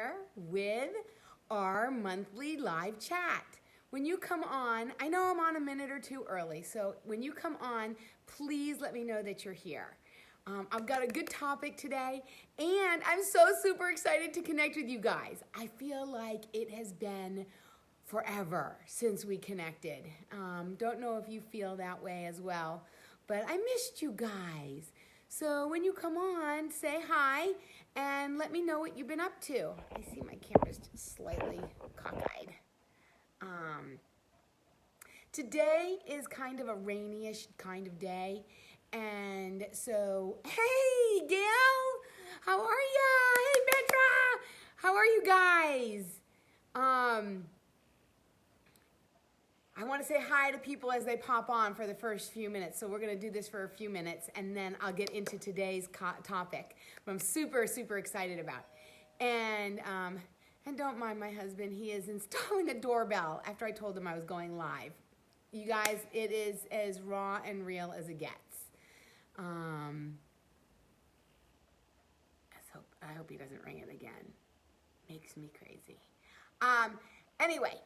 here with our monthly live chat. When you come on, I know I'm on a minute or two early, so when you come on, please let me know that you're here. I've got a good topic today, and I'm so super excited to connect with you guys. I feel like it has been forever since we connected. Don't know if you feel that way as well, but I missed you guys. So when you come on, say hi and let me know what you've been up to. I see my camera's just slightly cockeyed. Today is kind of a rainy-ish kind of day. And so, hey, Gail, how are ya? Hey, Petra, how are you guys? I want to say hi to people as they pop on for the first few minutes. So we're going to do this for a few minutes, and then I'll get into today's topic, what I'm super, super excited about. And don't mind my husband. He is installing a doorbell after I told him I was going live. You guys, it is as raw and real as it gets. I hope he doesn't ring it again. Makes me crazy. Anyway,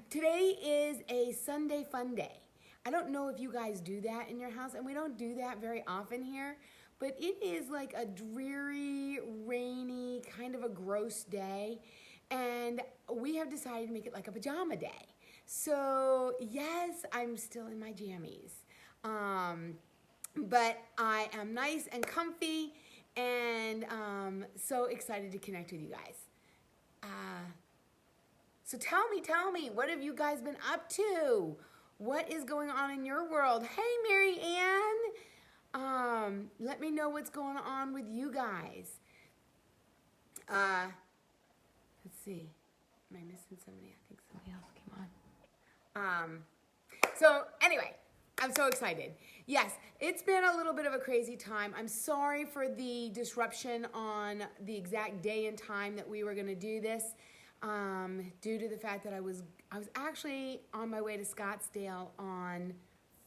today is a Sunday fun day. I don't know if you guys do that in your house, and we don't do that very often here, but it is like a dreary, rainy, kind of a gross day, and we have decided to make it like a pajama day. So yes, I'm still in my jammies, but I am nice and comfy, and so excited to connect with you guys. So tell me, what have you guys been up to? What is going on in your world? Hey, Mary Ann, let me know what's going on with you guys. Let's see, am I missing somebody? I think somebody else came on. So anyway, I'm so excited. Yes, it's been a little bit of a crazy time. I'm sorry for the disruption on the exact day and time that we were going to do this, due to the fact that I was actually on my way to Scottsdale on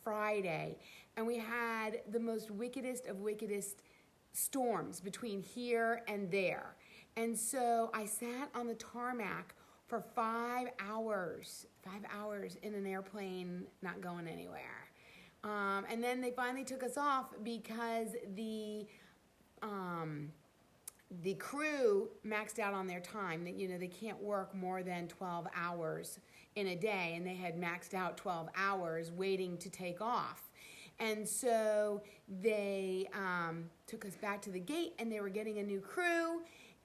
Friday, and we had the most wickedest of wickedest storms between here and there. And so I sat on the tarmac for 5 hours in an airplane not going anywhere. And then they finally took us off because the crew maxed out on their time. That, they can't work more than 12 hours in a day, and they had maxed out 12 hours waiting to take off. And so they took us back to the gate, and they were getting a new crew,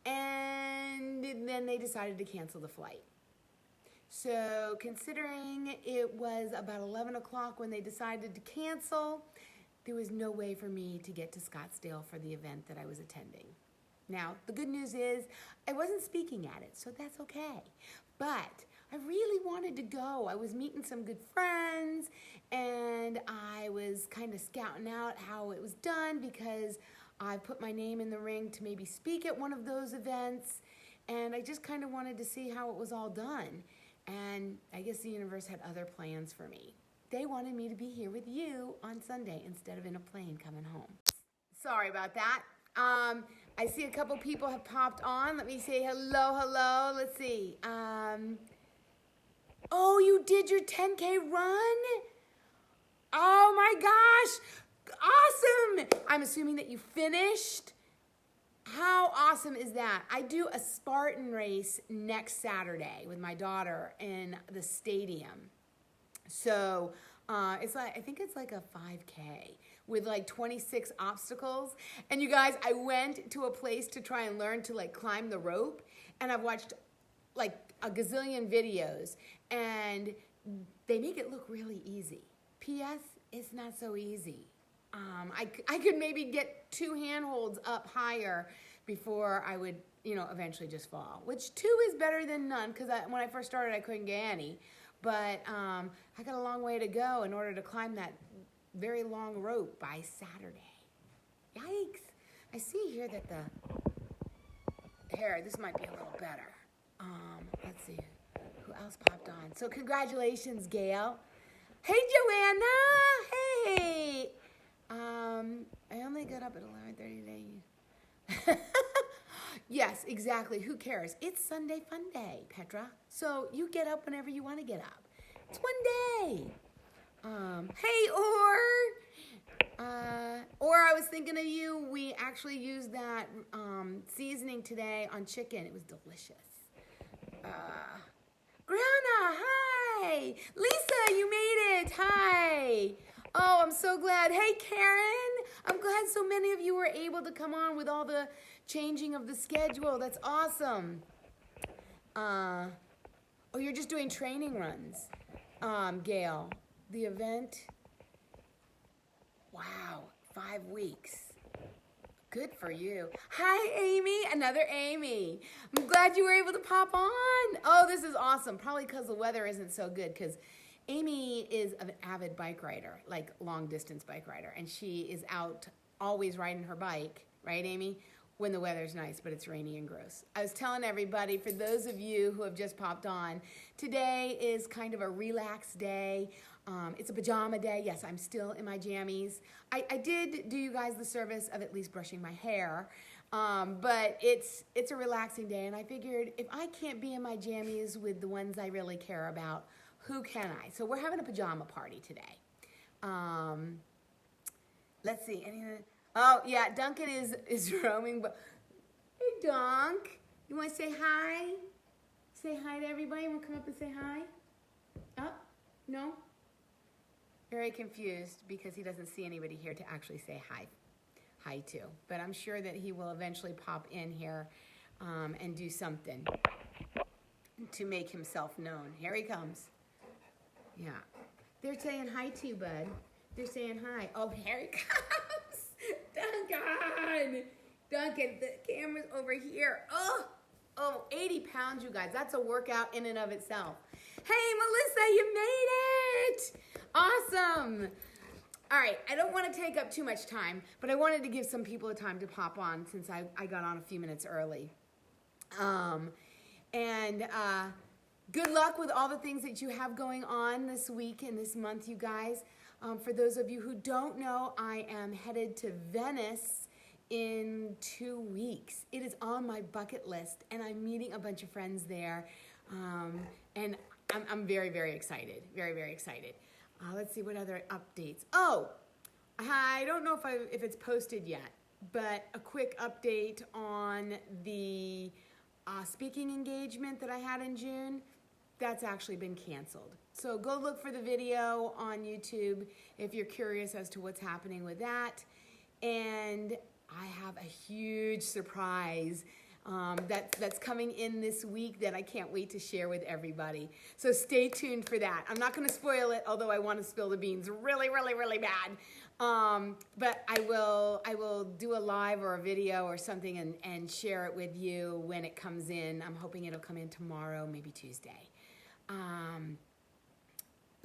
and then they decided to cancel the flight. So considering it was about 11 o'clock when they decided to cancel, there was no way for me to get to Scottsdale for the event that I was attending. Now, the good news is I wasn't speaking at it, so that's okay. But I really wanted to go. I was meeting some good friends, and I was kind of scouting out how it was done because I put my name in the ring to maybe speak at one of those events, and I just kind of wanted to see how it was all done. And I guess the universe had other plans for me. They wanted me to be here with you on Sunday instead of in a plane coming home. Sorry about that. I see a couple people have popped on. Let me say hello. Let's see. Oh, you did your 10K run? Oh my gosh. Awesome. I'm assuming that you finished. How awesome is that? I do a Spartan race next Saturday with my daughter in the stadium. So it's like, I think it's like a 5K with like 26 obstacles. And you guys, I went to a place to try and learn to like climb the rope, and I've watched like a gazillion videos, and they make it look really easy. P.S. It's not so easy. I could maybe get 2 handholds up higher before I would, eventually just fall, which 2 is better than none, because when I first started, I couldn't get any. But I got a long way to go in order to climb that very long rope by Saturday. Yikes. I see here that this might be a little better. Let's see, who else popped on? So congratulations, Gail. Hey, Joanna. Hey. I only got up at 11:30 today. Yes, exactly. Who cares? It's Sunday fun day, Petra. So you get up whenever you want to get up. It's one day. Hey, or I was thinking of you. We actually used that seasoning today on chicken. It was delicious. Grana, hi. Lisa, you made it. Hi. Oh, I'm so glad. Hey, Karen. I'm glad so many of you were able to come on with all the changing of the schedule. That's awesome. Oh, you're just doing training runs, Gail. The event. Wow, 5 weeks. Good for you. Hi, Amy. Another Amy. I'm glad you were able to pop on. Oh, this is awesome. Probably because the weather isn't so good, because Amy is an avid bike rider, like long distance bike rider, and she is out always riding her bike, right, Amy? When the weather's nice, but it's rainy and gross. I was telling everybody, for those of you who have just popped on, today is kind of a relaxed day. It's a pajama day. Yes, I'm still in my jammies. I did do you guys the service of at least brushing my hair, but it's a relaxing day, and I figured if I can't be in my jammies with the ones I really care about, who can I? So we're having a pajama party today. Let's see. Oh, yeah, Duncan is roaming. But hey, Dunk, you want to say hi? Say hi to everybody. You want to come up and say hi? Oh, no? Very confused because he doesn't see anybody here to actually say hi to. But I'm sure that he will eventually pop in here and do something to make himself known. Here he comes. Yeah. They're saying hi to you, bud. They're saying hi. Oh, here he comes. Duncan, the camera's over here. Oh, 80 pounds, you guys. That's a workout in and of itself. Hey, Melissa, you made it. Awesome. All right, I don't want to take up too much time, but I wanted to give some people a time to pop on since I got on a few minutes early. Good luck with all the things that you have going on this week and this month, you guys. For those of you who don't know, I am headed to Venice in 2 weeks. It is on my bucket list, and I'm meeting a bunch of friends there, and I'm very, very excited, very, very excited. Let's see what other updates. Oh, I don't know if it's posted yet, but a quick update on the speaking engagement that I had in June. That's actually been canceled. So go look for the video on YouTube if you're curious as to what's happening with that. And I have a huge surprise that's coming in this week that I can't wait to share with everybody. So stay tuned for that. I'm not going to spoil it, although I want to spill the beans really, really, really bad. But I will do a live or a video or something and share it with you when it comes in. I'm hoping it'll come in tomorrow, maybe Tuesday.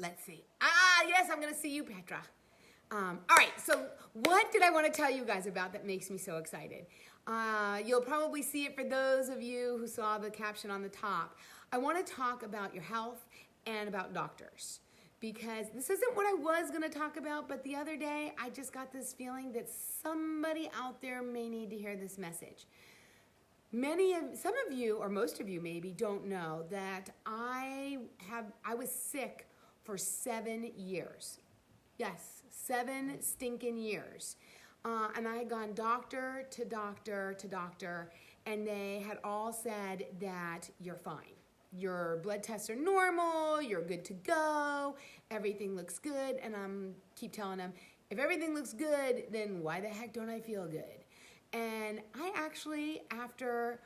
Let's see. Yes, I'm going to see you, Petra. All right, so what did I want to tell you guys about that makes me so excited? You'll probably see it for those of you who saw the caption on the top. I want to talk about your health and about doctors, because this isn't what I was going to talk about, but the other day I just got this feeling that somebody out there may need to hear this message. Some of you, or most of you maybe, don't know that I was sick for 7 years. Yes, 7 stinking years. And I had gone doctor to doctor to doctor, and they had all said that you're fine. Your blood tests are normal, you're good to go, everything looks good. And I'm keep telling them, if everything looks good, then why the heck don't I feel good? And I actually, after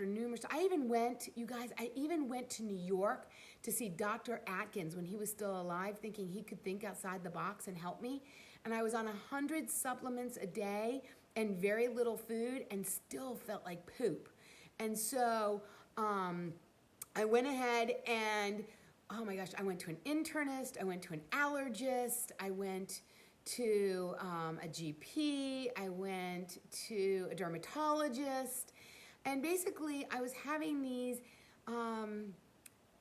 numerous, I even went to New York to see Dr. Atkins when he was still alive, thinking he could think outside the box and help me. And I was on 100 supplements a day and very little food and still felt like poop. And so I went ahead and, oh my gosh, I went to an internist, I went to an allergist, I went to a GP, I went to a dermatologist, and basically I was having these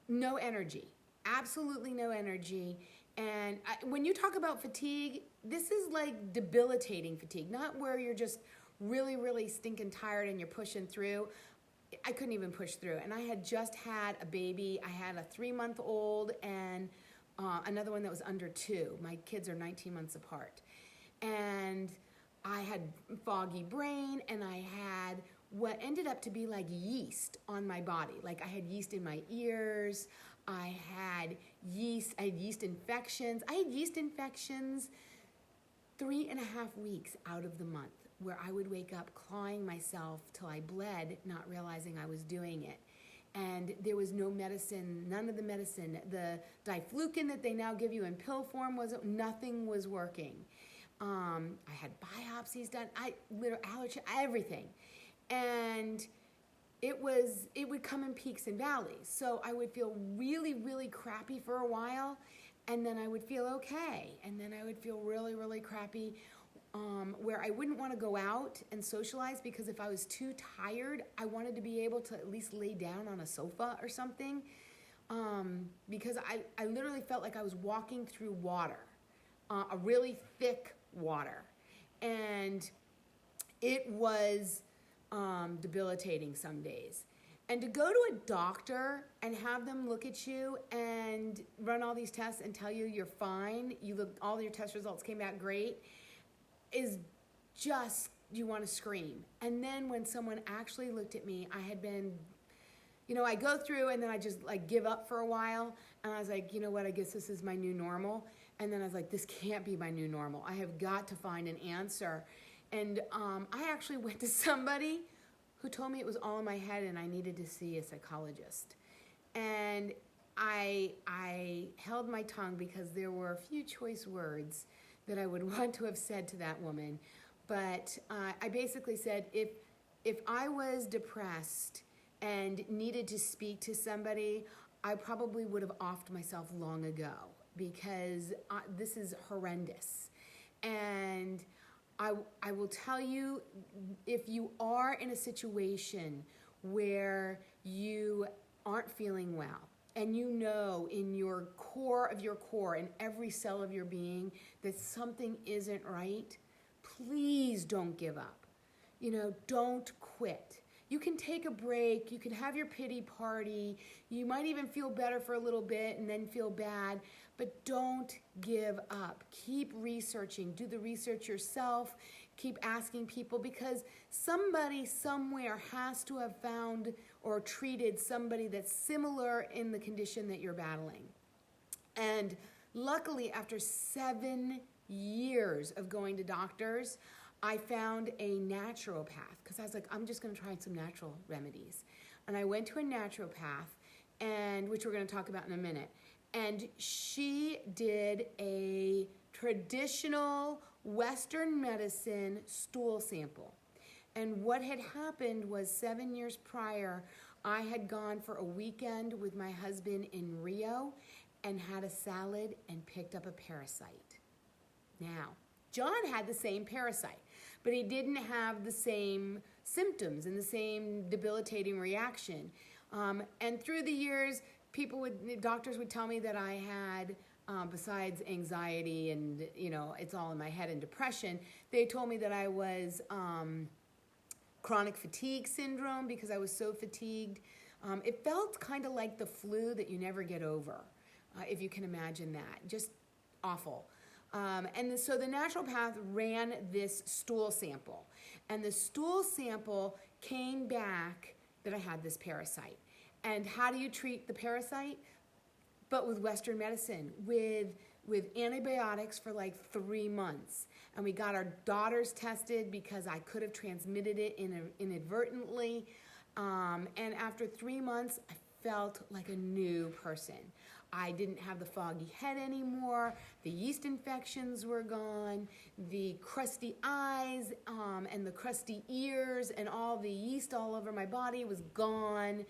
no energy, absolutely no energy. And when you talk about fatigue, this is like debilitating fatigue, not where you're just really, really stinking tired and you're pushing through, I couldn't even push through. And I had just had a baby. I had a 3-month-old and another one that was under 2. My kids are 19 months apart. And I had foggy brain, and I had what ended up to be like yeast on my body. Like I had yeast in my ears. I had yeast infections. I had yeast infections 3.5 weeks out of the month, where I would wake up clawing myself till I bled, not realizing I was doing it. And there was no medicine, none of the medicine. The diflucan that they now give you in pill form, nothing was working. I had biopsies done, allergy, everything. And it would come in peaks and valleys. So I would feel really, really crappy for a while, and then I would feel okay. And then I would feel really, really crappy, where I wouldn't want to go out and socialize, because if I was too tired, I wanted to be able to at least lay down on a sofa or something, because I literally felt like I was walking through water, a really thick water. And it was debilitating some days. And to go to a doctor and have them look at you and run all these tests and tell you you're fine, all your test results came back great, is just, you want to scream. And then when someone actually looked at me, I had been, I go through and then I just like give up for a while. And I was like, you know what, I guess this is my new normal. And then I was like, this can't be my new normal. I have got to find an answer. And I actually went to somebody who told me it was all in my head and I needed to see a psychologist. And I held my tongue, because there were a few choice words that I would want to have said to that woman. But I basically said, if I was depressed and needed to speak to somebody, I probably would have offed myself long ago, because this is horrendous. And I will tell you, if you are in a situation where you aren't feeling well, and you know in your core of your core, in every cell of your being, that something isn't right, please don't give up. Don't quit. You can take a break, you can have your pity party, you might even feel better for a little bit and then feel bad, but don't give up. Keep researching, do the research yourself, keep asking people, because somebody somewhere has to have found or treated somebody that's similar in the condition that you're battling. And luckily, after 7 years of going to doctors, I found a naturopath, because I was like, I'm just going to try some natural remedies. And I went to a naturopath, and which we're going to talk about in a minute. And she did a traditional Western medicine stool sample. And what had happened was 7 years prior, I had gone for a weekend with my husband in Rio and had a salad and picked up a parasite. Now, John had the same parasite, but he didn't have the same symptoms and the same debilitating reaction. And through the years, doctors would tell me that I had, besides anxiety and, it's all in my head, and depression, they told me that I was chronic fatigue syndrome, because I was so fatigued. It felt kind of like the flu that you never get over, if you can imagine that. Just awful. So the naturopath ran this stool sample, and the stool sample came back that I had this parasite. And how do you treat the parasite? But with Western medicine, with antibiotics for like 3 months. And we got our daughters tested, because I could have transmitted it inadvertently. And after 3 months, I felt like a new person. I didn't have the foggy head anymore. The yeast infections were gone. The crusty eyes and the crusty ears and all the yeast all over my body was gone.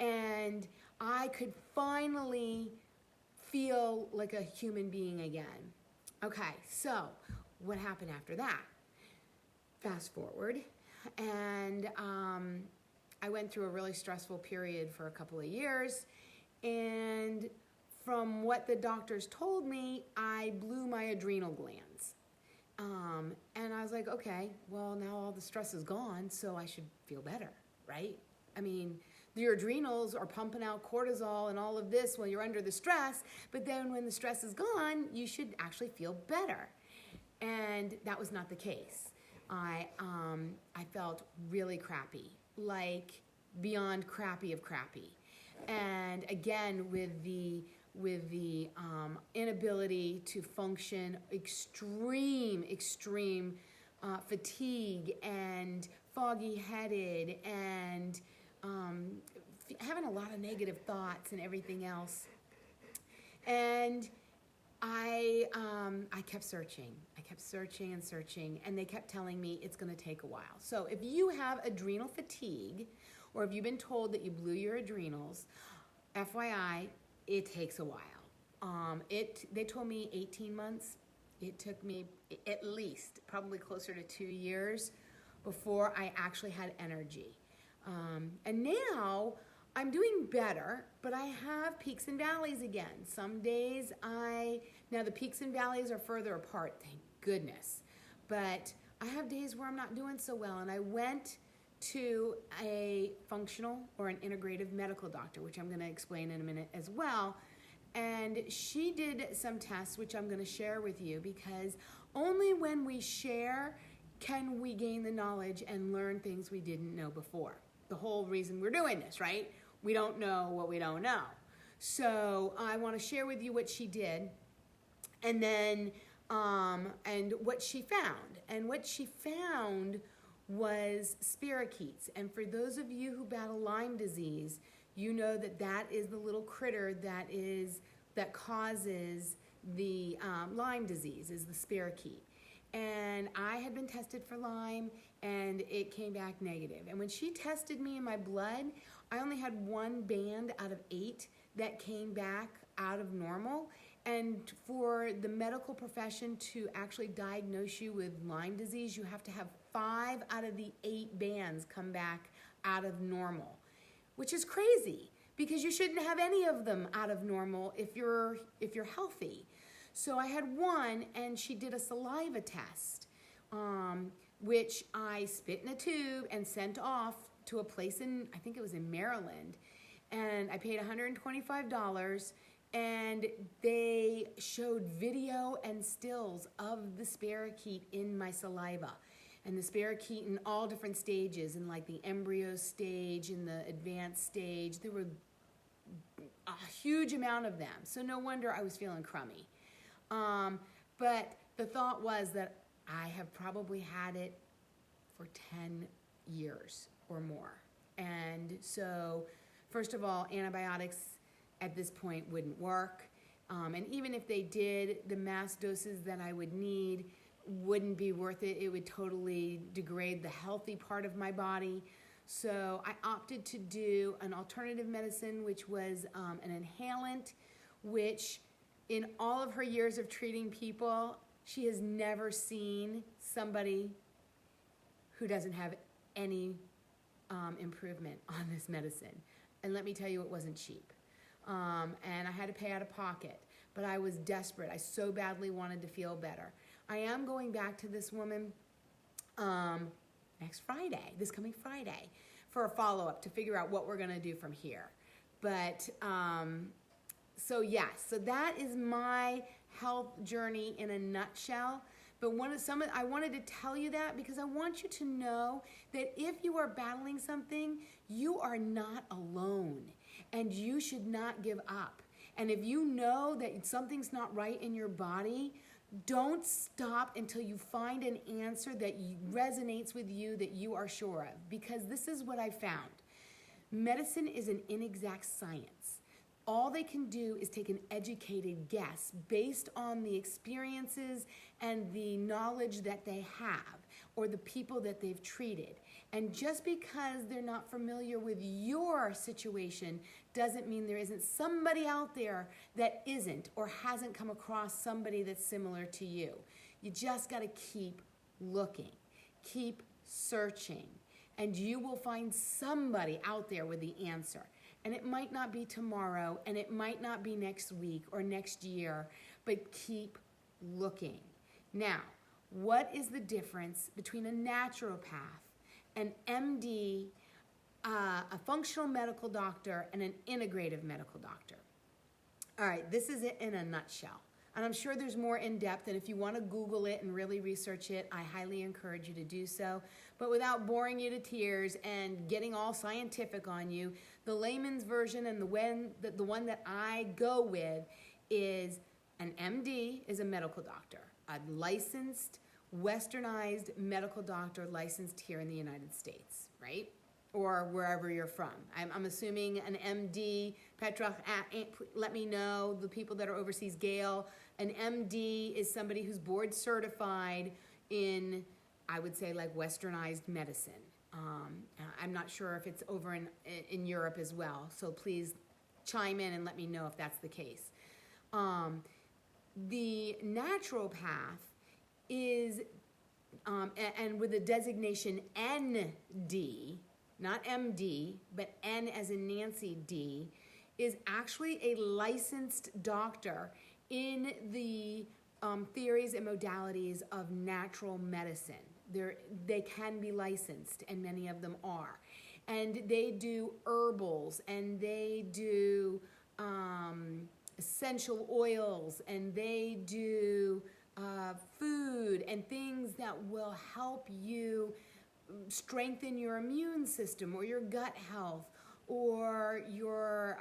And I could finally feel like a human being again. Okay, so what happened after that? Fast forward, and I went through a really stressful period for a couple of years, and from what the doctors told me, I blew my adrenal glands. And I was like, okay, well, now all the stress is gone, so I should feel better, right? I mean, your adrenals are pumping out cortisol and all of this while you're under the stress, but then when the stress is gone, you should actually feel better. And that was not the case. I felt really crappy, like beyond crappy of crappy. And again, with the inability to function, extreme fatigue and foggy-headed and having a lot of negative thoughts and everything else. And I kept searching. I kept searching and searching, and they kept telling me it's going to take a while. So if you have adrenal fatigue, or if you've been told that you blew your adrenals, FYI, it takes a while. They told me 18 months. It took me at least probably closer to 2 years before I actually had energy. And now I'm doing better, but I have peaks and valleys again. Some days now the peaks and valleys are further apart, thank goodness. But I have days where I'm not doing so well, and I went to a functional or an integrative medical doctor, which I'm going to explain in a minute as well. And she did some tests, which I'm going to share with you, because only when we share can we gain the knowledge and learn things we didn't know before. The whole reason we're doing this, right? We don't know what we don't know. So I want to share with you what she did, and then and what she found. And what she found was spirochetes. And for those of you who battle Lyme disease, you know that that is the little critter that causes the Lyme disease, is the spirochete. And I had been tested for Lyme, and it came back negative. And when she tested me in my blood, I only had 1 band out of 8 that came back out of normal. And for the medical profession to actually diagnose you with Lyme disease, you have to have 5 out of the 8 bands come back out of normal, which is crazy because you shouldn't have any of them out of normal if you're healthy. So I had 1, and she did a saliva test, which I spit in a tube and sent off to a place I think it was in Maryland, and I paid $125, and they showed video and stills of the spirochete in my saliva. And the spirochete in all different stages, in like the embryo stage, in the advanced stage. There were a huge amount of them. So no wonder I was feeling crummy. But the thought was that I have probably had it for 10 years or more. And so, first of all, antibiotics at this point wouldn't work. And even if they did, the mass doses that I would need wouldn't be worth it. It would totally degrade the healthy part of my body. So I opted to do an alternative medicine, which was an inhalant, which in all of her years of treating people, she has never seen somebody who doesn't have any improvement on this medicine. And let me tell you, it wasn't cheap. And I had to pay out of pocket, but I was desperate. I so badly wanted to feel better. I am going back to this woman this coming Friday, for a follow-up to figure out what we're going to do from here. But so yes, so that is my health journey in a nutshell. But I wanted to tell you that because I want you to know that if you are battling something, you are not alone, and you should not give up. And if you know that something's not right in your body, don't stop until you find an answer that resonates with you, that you are sure of. Because this is what I found. Medicine is an inexact science. All they can do is take an educated guess based on the experiences and the knowledge that they have, or the people that they've treated. And just because they're not familiar with your situation doesn't mean there isn't somebody out there that isn't, or hasn't come across somebody that's similar to you. You just got to keep looking, keep searching, and you will find somebody out there with the answer. And it might not be tomorrow, and it might not be next week or next year, but keep looking. Now, what is the difference between a naturopath, an MD, a functional medical doctor, and an integrative medical doctor. All right, this is it in a nutshell. And I'm sure there's more in depth, and if you want to Google it and really research it, I highly encourage you to do so. But without boring you to tears and getting all scientific on you, the layman's version and the one that I go with is an MD is a medical doctor, a licensed, westernized medical doctor licensed here in the United States, right? Or wherever you're from. I'm assuming an MD, Petra, let me know, the people that are overseas, Gail, an MD is somebody who's board certified in, I would say, like westernized medicine. I'm not sure if it's over in Europe as well, so please chime in and let me know if that's the case. The naturopath is, and with the designation ND, not MD, but N as in Nancy D, is actually a licensed doctor in the theories and modalities of natural medicine. They can be licensed, and many of them are. And they do herbals, and they do essential oils, and they do food and things that will help you strengthen your immune system or your gut health or your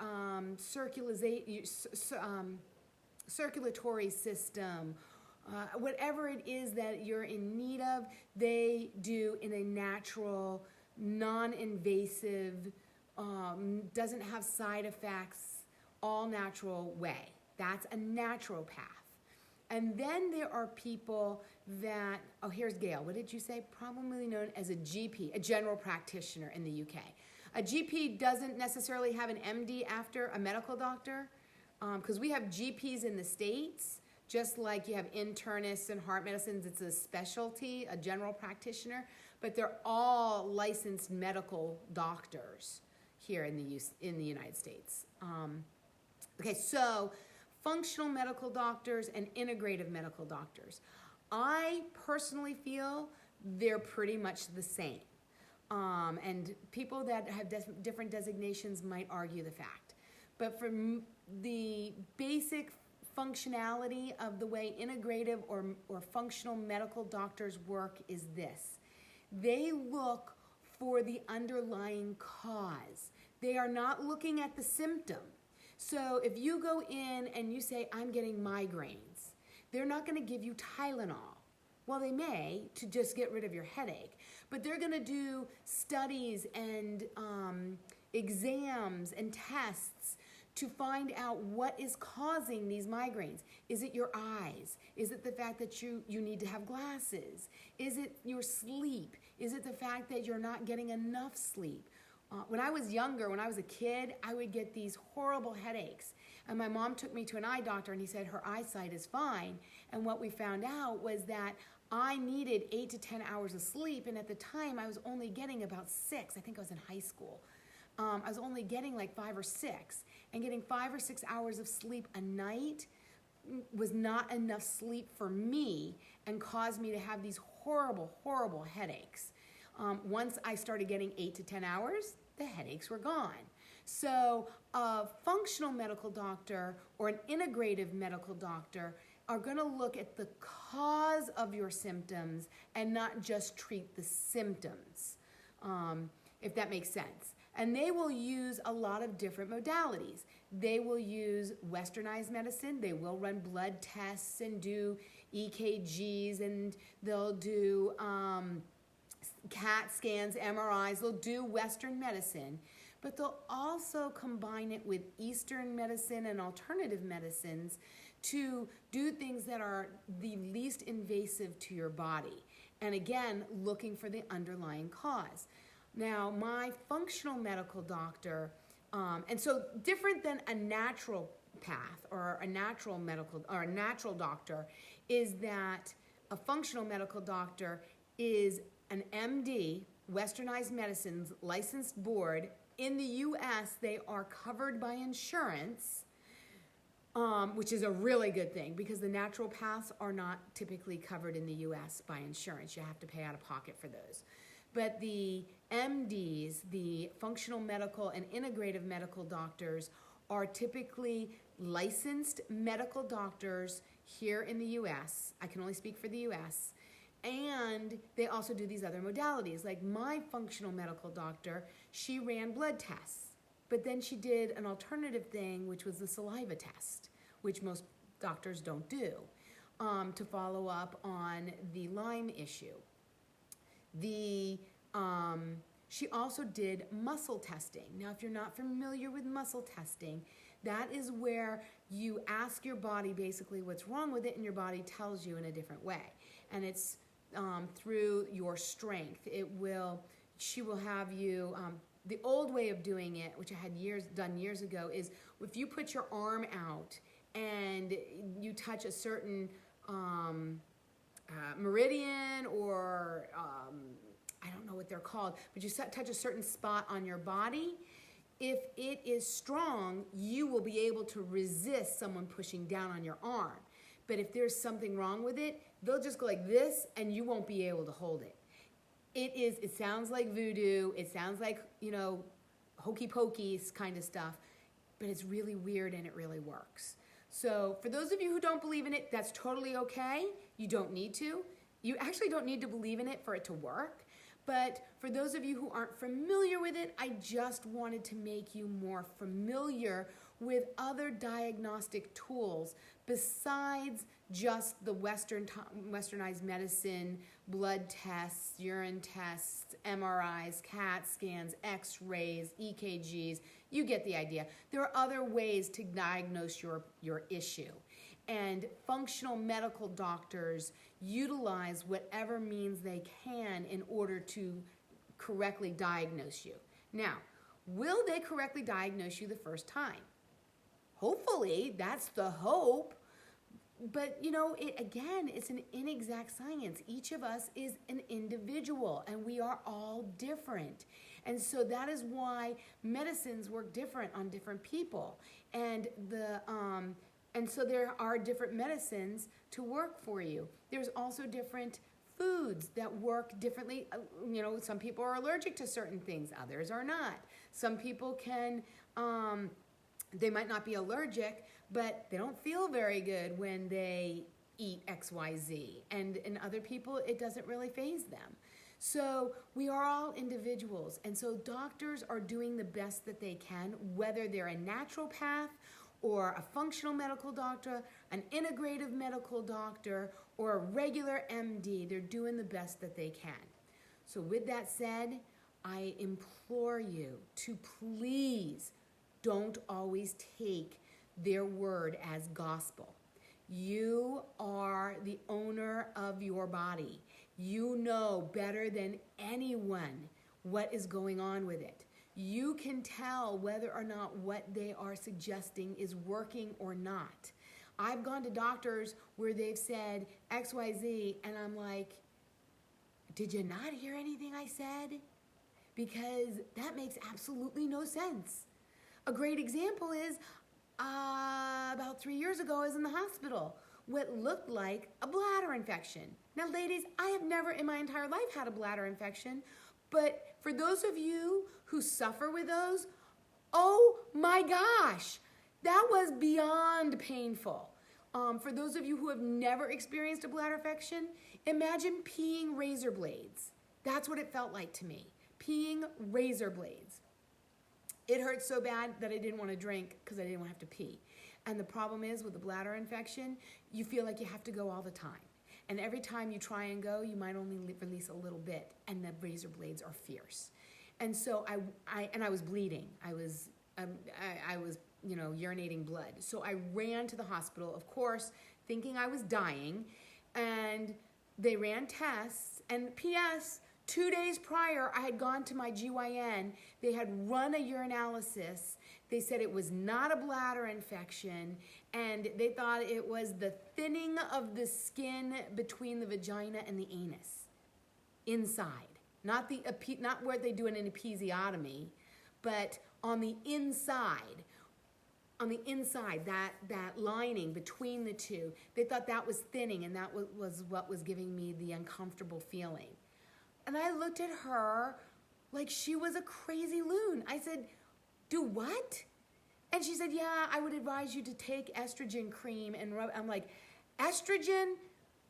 circulatory system. Whatever it is that you're in need of, they do in a natural, non-invasive, doesn't have side effects, all natural way. That's a naturopath. And then there are people that, oh, here's Gail. What did you say? Probably known as a GP, a general practitioner in the UK. A GP doesn't necessarily have an MD after a medical doctor, because we have GPs in the States, just like you have internists and heart medicines. It's a specialty, a general practitioner, but they're all licensed medical doctors here in the United States. Okay, so functional medical doctors and integrative medical doctors. I personally feel they're pretty much the same. And people that have different designations might argue the fact. But for the basic functionality of the way integrative or functional medical doctors work is this. They look for the underlying cause. They are not looking at the symptom. So if you go in and you say, I'm getting migraines, they're not going to give you Tylenol. Well, they may, to just get rid of your headache, but they're going to do studies and exams and tests to find out what is causing these migraines. Is it your eyes? Is it the fact that you need to have glasses? Is it your sleep? Is it the fact that you're not getting enough sleep? When I was younger, when I was a kid, I would get these horrible headaches. And my mom took me to an eye doctor, and he said her eyesight is fine. And what we found out was that I needed 8 to 10 hours of sleep, and at the time, I was only getting about 6. I think I was in high school. I was only getting like 5 or 6. And getting 5 or 6 hours of sleep a night was not enough sleep for me and caused me to have these horrible, horrible headaches. Once I started getting 8 to 10 hours, the headaches were gone. So a functional medical doctor or an integrative medical doctor are going to look at the cause of your symptoms and not just treat the symptoms, if that makes sense. And they will use a lot of different modalities. They will use westernized medicine. They will run blood tests and do EKGs, and they'll do CAT scans, MRIs. They'll do Western medicine, but they'll also combine it with Eastern medicine and alternative medicines to do things that are the least invasive to your body. And again, looking for the underlying cause. Now, my functional medical doctor, and so different than a naturopath or a natural medical or a natural doctor, is that a functional medical doctor is an MD, westernized medicines, licensed board. In the U.S., they are covered by insurance, which is a really good thing because the naturopaths are not typically covered in the U.S. by insurance. You have to pay out of pocket for those. But the MDs, the functional medical and integrative medical doctors, are typically licensed medical doctors here in the U.S. I can only speak for the U.S. And they also do these other modalities. Like my functional medical doctor, she ran blood tests. But then she did an alternative thing, which was the saliva test, which most doctors don't do, to follow up on the Lyme issue. She also did muscle testing. Now, if you're not familiar with muscle testing, that is where you ask your body basically what's wrong with it, and your body tells you in a different way. And it's through your strength. She will have you. The old way of doing it, which I had done years ago, is if you put your arm out and you touch a certain meridian or I don't know what they're called, but you touch a certain spot on your body, if it is strong, you will be able to resist someone pushing down on your arm. But if there's something wrong with it, they'll just go like this and you won't be able to hold it. It sounds like voodoo, it sounds like, hokey pokey kind of stuff, but it's really weird and it really works. So for those of you who don't believe in it, that's totally okay. You don't need to. You actually don't need to believe in it for it to work. But for those of you who aren't familiar with it, I just wanted to make you more familiar with other diagnostic tools besides just the westernized medicine, blood tests, urine tests, MRIs, CAT scans, X-rays, EKGs. You get the idea. There are other ways to diagnose your issue. And functional medical doctors utilize whatever means they can in order to correctly diagnose you. Now, will they correctly diagnose you the first time? Hopefully, that's the hope. But, it's an inexact science. Each of us is an individual, and we are all different. And so that is why medicines work different on different people. And so there are different medicines to work for you. There's also different foods that work differently. Some people are allergic to certain things, others are not. Some people they might not be allergic, but they don't feel very good when they eat XYZ. And in other people, it doesn't really faze them. So we are all individuals. And so doctors are doing the best that they can, whether they're a naturopath or a functional medical doctor, an integrative medical doctor, or a regular MD. They're doing the best that they can. So with that said, I implore you to please don't always take their word as gospel. You are the owner of your body. You know better than anyone what is going on with it. You can tell whether or not what they are suggesting is working or not. I've gone to doctors where they've said XYZ, and I'm like, did you not hear anything I said? Because that makes absolutely no sense. A great example is about 3 years ago, I was in the hospital. What looked like a bladder infection. Now, ladies, I have never in my entire life had a bladder infection, but for those of you who suffer with those, oh my gosh, that was beyond painful. For those of you who have never experienced a bladder infection, imagine peeing razor blades. That's what it felt like to me, peeing razor blades. It hurt so bad that I didn't want to drink because I didn't want to have to pee. And the problem is with the bladder infection, you feel like you have to go all the time. And every time you try and go, you might only release a little bit, and the razor blades are fierce. And so I was bleeding. I was urinating blood. So I ran to the hospital, of course, thinking I was dying. And they ran tests. And P.S., 2 days prior, I had gone to my GYN. They had run a urinalysis. They said it was not a bladder infection, and they thought it was the thinning of the skin between the vagina and the anus, inside. Not where they do an episiotomy, but on the inside. on the inside, that lining between the two, they thought that was thinning, and that was what was giving me the uncomfortable feeling. And I looked at her like she was a crazy loon. I said, do what? And she said, yeah, I would advise you to take estrogen cream and rub. I'm like, estrogen?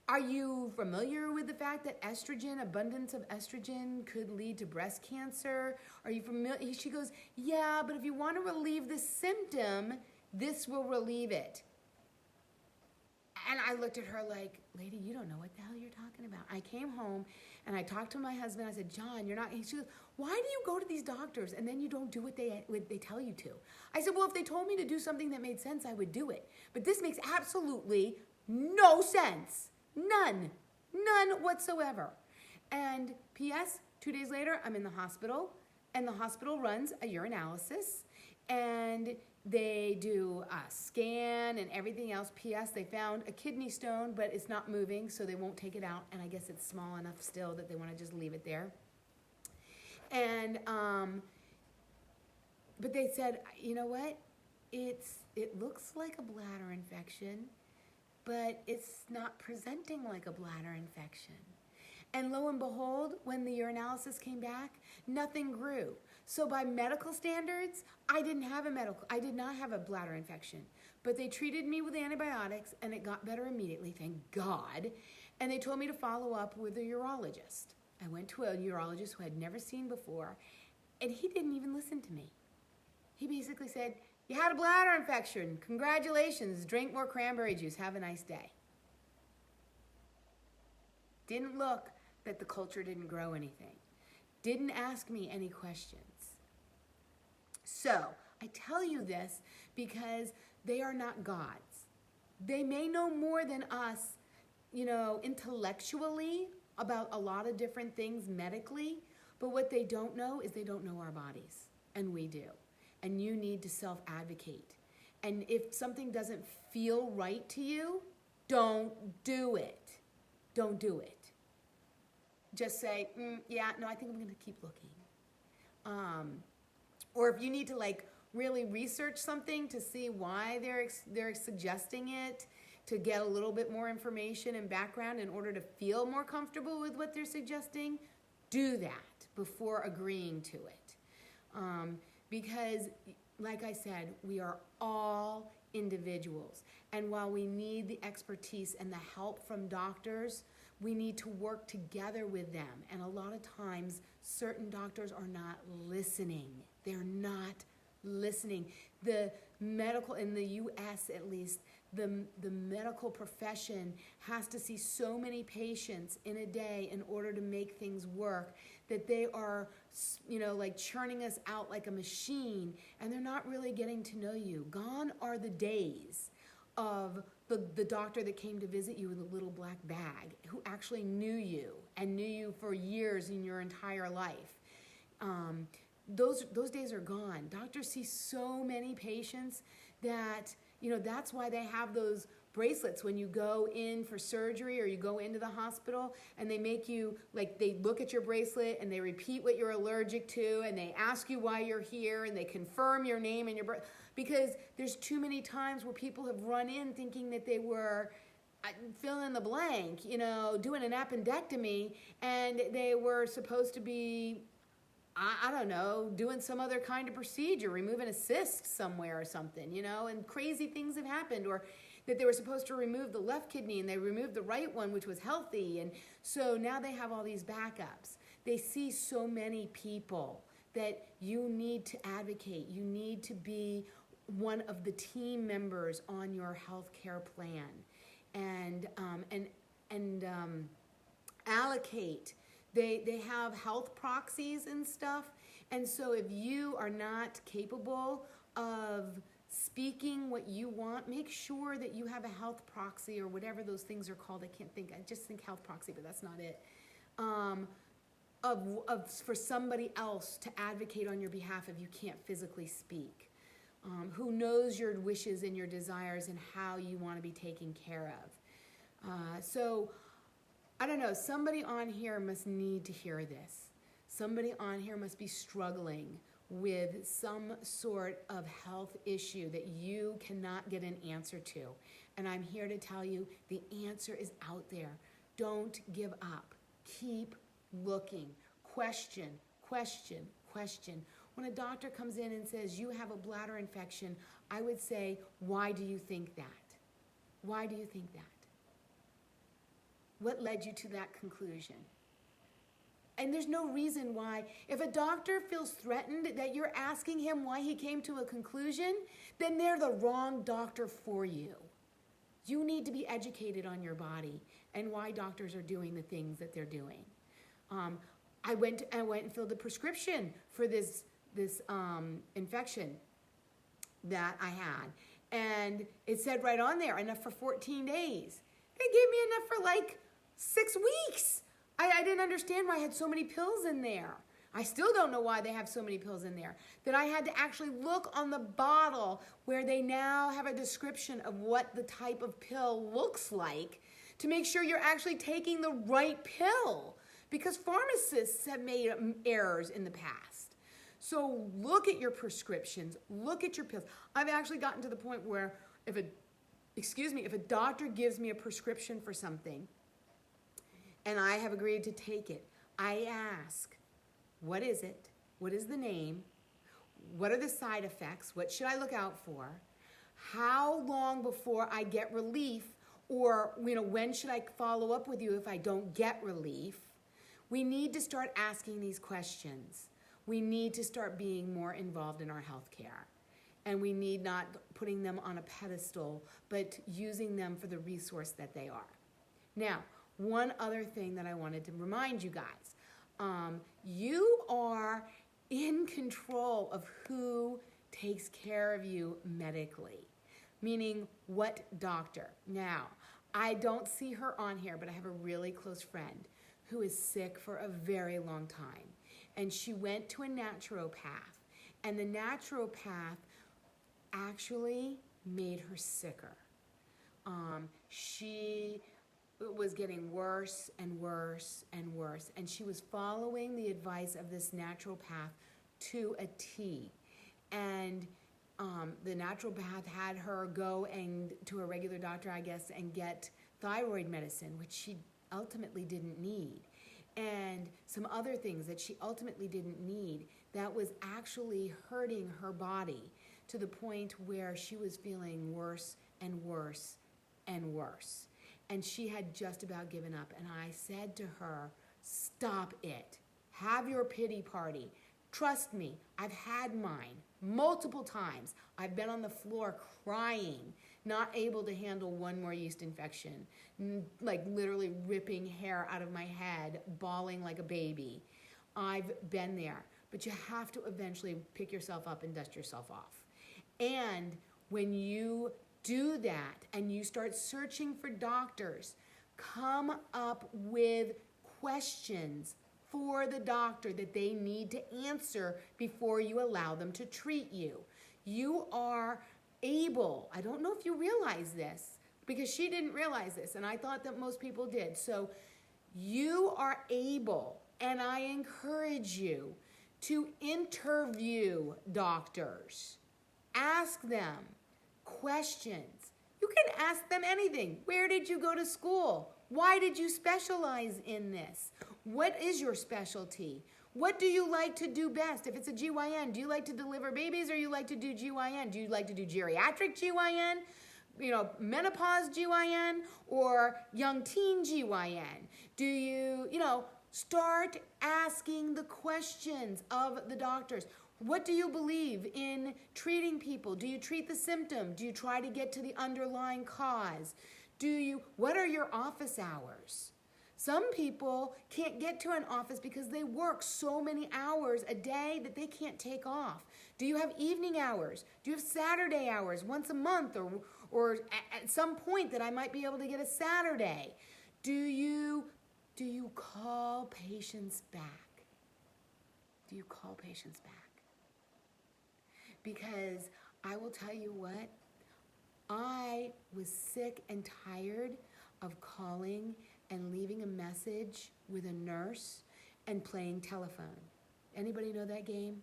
Are you familiar with the fact that estrogen, abundance of estrogen, could lead to breast cancer? Are you familiar? She goes, yeah, but if you want to relieve the symptom, this will relieve it. And I looked at her like, lady, you don't know what the hell you're talking about. I came home and I talked to my husband. I said, John, you're not. She goes, why do you go to these doctors and then you don't do what they tell you to? I said, well, if they told me to do something that made sense, I would do it. But this makes absolutely no sense. None whatsoever. And P.S., 2 days later, I'm in the hospital, and the hospital runs a urinalysis, and they do a scan and everything else. P.S., they found a kidney stone, but it's not moving, so they won't take it out, and I guess it's small enough still that they want to just leave it there. And, but they said, you know what? It looks like a bladder infection, but it's not presenting like a bladder infection. And lo and behold, when the urinalysis came back, nothing grew. So by medical standards, I did not have a bladder infection. But they treated me with antibiotics, and it got better immediately, thank God. And they told me to follow up with a urologist. I went to a urologist who I'd never seen before, and he didn't even listen to me. He basically said, you had a bladder infection. Congratulations. Drink more cranberry juice. Have a nice day. Didn't look that the culture didn't grow anything. Didn't ask me any questions. So I tell you this because they are not gods. They may know more than us, intellectually about a lot of different things medically, but what they don't know is they don't know our bodies, and we do. And you need to self-advocate. And if something doesn't feel right to you, don't do it. Don't do it. Just say, yeah, no, I think I'm going to keep looking. Or if you need to really research something to see why they're suggesting it, to get a little bit more information and background in order to feel more comfortable with what they're suggesting, do that before agreeing to it. Because, like I said, we are all individuals. And while we need the expertise and the help from doctors, we need to work together with them. And a lot of times, certain doctors are not listening. They're not listening. The medical, in the U.S. at least, the medical profession has to see so many patients in a day in order to make things work that they are, churning us out like a machine, and they're not really getting to know you. Gone are the days of the doctor that came to visit you with a little black bag, who actually knew you and knew you for years in your entire life. Those days are gone. Doctors see so many patients that, that's why they have those bracelets when you go in for surgery or you go into the hospital, and they make you, they look at your bracelet and they repeat what you're allergic to, and they ask you why you're here, and they confirm your name and your because there's too many times where people have run in thinking that they were fill in the blank, doing an appendectomy, and they were supposed to be, I don't know, doing some other kind of procedure, removing a cyst somewhere or something, and crazy things have happened. Or that they were supposed to remove the left kidney and they removed the right one, which was healthy. And so now they have all these backups. They see so many people that you need to advocate. You need to be one of the team members on your health care plan, and allocate. They have health proxies and stuff. And so if you are not capable of speaking what you want, make sure that you have a health proxy or whatever those things are called. I just think health proxy, but that's not it. For somebody else to advocate on your behalf if you can't physically speak. Who knows your wishes and your desires and how you want to be taken care of. So, I don't know, somebody on here must need to hear this. Somebody on here must be struggling with some sort of health issue that you cannot get an answer to. And I'm here to tell you the answer is out there. Don't give up. Keep looking. Question, question, question. When a doctor comes in and says you have a bladder infection, I would say, why do you think that? Why do you think that? What led you to that conclusion? And there's no reason why. If a doctor feels threatened that you're asking him why he came to a conclusion, then they're the wrong doctor for you. You need to be educated on your body and why doctors are doing the things that they're doing. I went and filled a prescription for this infection that I had. And it said right on there, enough for 14 days. They gave me enough for like 6 weeks. I didn't understand why I had so many pills in there. I still don't know why they have so many pills in there. That I had to actually look on the bottle where they now have a description of what the type of pill looks like to make sure you're actually taking the right pill. Because pharmacists have made errors in the past. So look at your prescriptions, look at your pills. I've actually gotten to the point where if a doctor gives me a prescription for something and I have agreed to take it, I ask, what is it? What is the name? What are the side effects? What should I look out for? How long before I get relief? Or, when should I follow up with you if I don't get relief? We need to start asking these questions. We need to start being more involved in our healthcare. And we need not putting them on a pedestal, but using them for the resource that they are. Now, one other thing that I wanted to remind you guys. You are in control of who takes care of you medically, meaning what doctor. Now, I don't see her on here, but I have a really close friend who is sick for a very long time. And she went to a naturopath, and the naturopath actually made her sicker. She was getting worse and worse and worse, and she was following the advice of this naturopath to a T. And the naturopath had her go to a regular doctor, I guess, and get thyroid medicine, which she ultimately didn't need, and some other things that she ultimately didn't need that was actually hurting her body to the point where she was feeling worse and worse and worse. And she had just about given up. And I said to her, stop it. Have your pity party. Trust me, I've had mine multiple times. I've been on the floor crying, not able to handle one more yeast infection, like literally ripping hair out of my head, bawling like a baby. I've been there, but you have to eventually pick yourself up and dust yourself off. And when you do that and you start searching for doctors, come up with questions for the doctor that they need to answer before you allow them to treat you. You are able, I don't know if you realize this, because she didn't realize this, and I thought that most people did. So you are able, and I encourage you to interview doctors. Ask them questions. You can ask them anything. Where did you go to school? Why did you specialize in this? What is your specialty? What do you like to do best? If it's a GYN, do you like to deliver babies or you like to do GYN? Do you like to do geriatric GYN? Menopause GYN or young teen GYN? Do you, start asking the questions of the doctors. What do you believe in treating people? Do you treat the symptom? Do you try to get to the underlying cause? What are your office hours? Some people can't get to an office because they work so many hours a day that they can't take off. Do you have evening hours? Do you have Saturday hours once a month or at some point that I might be able to get a Saturday? Do you call patients back? Do you call patients back? Because I will tell you what, I was sick and tired of calling and leaving a message with a nurse and playing telephone. Anybody know that game?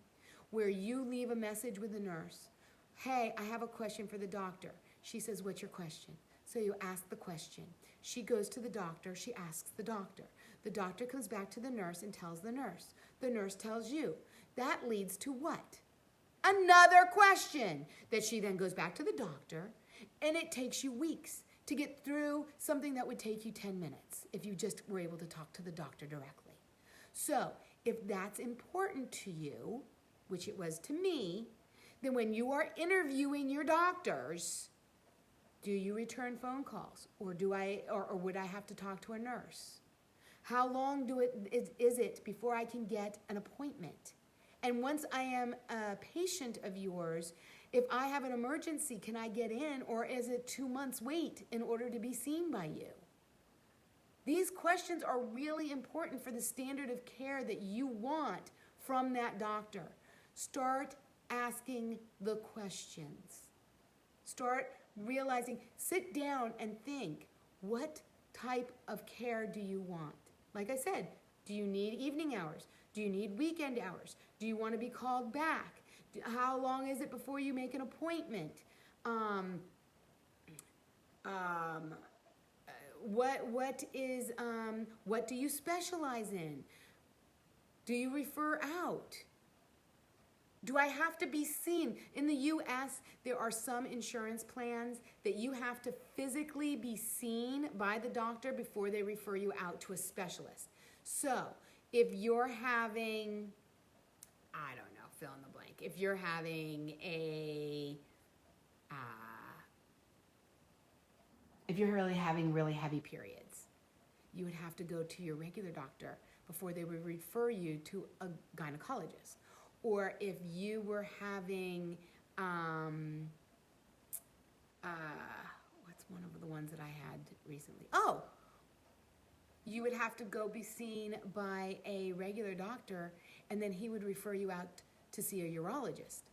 where you leave a message with the nurse. Hey, I have a question for the doctor. She says, what's your question? So you ask the question. She goes to the doctor. She asks the doctor. The doctor comes back to the nurse and tells the nurse. The nurse tells you. That leads to what? Another question that she then goes back to the doctor, and it takes you weeks to get through something that would take you 10 minutes if you just were able to talk to the doctor directly. So if that's important to you, which it was to me, then when you are interviewing your doctors, do you return phone calls, or would I have to talk to a nurse? How long is it before I can get an appointment? And once I am a patient of yours, if I have an emergency, can I get in, or is it 2 months wait in order to be seen by you? These questions are really important for the standard of care that you want from that doctor. Start asking the questions. Start realizing, sit down and think, what type of care do you want? Like I said, do you need evening hours? Do you need weekend hours? Do you want to be called back? How long is it before you make an appointment? What do you specialize in? Do you refer out? Do I have to be seen? In the U.S., there are some insurance plans that you have to physically be seen by the doctor before they refer you out to a specialist. So if you're having, I don't know, fill in the blank. If you're having if you're really having really heavy periods, you would have to go to your regular doctor before they would refer you to a gynecologist. Or if you were having, what's one of the ones that I had recently? Oh, you would have to go be seen by a regular doctor, and then he would refer you out to see a urologist.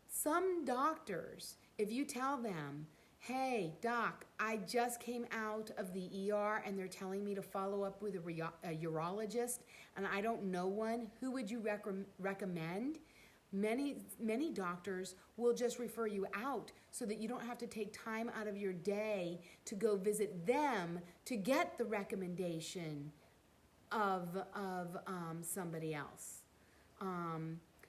Some doctors, if you tell them, hey, doc, I just came out of the ER and they're telling me to follow up with a urologist and I don't know one, who would you recommend? Many doctors will just refer you out so that you don't have to take time out of your day to go visit them to get the recommendation of somebody else.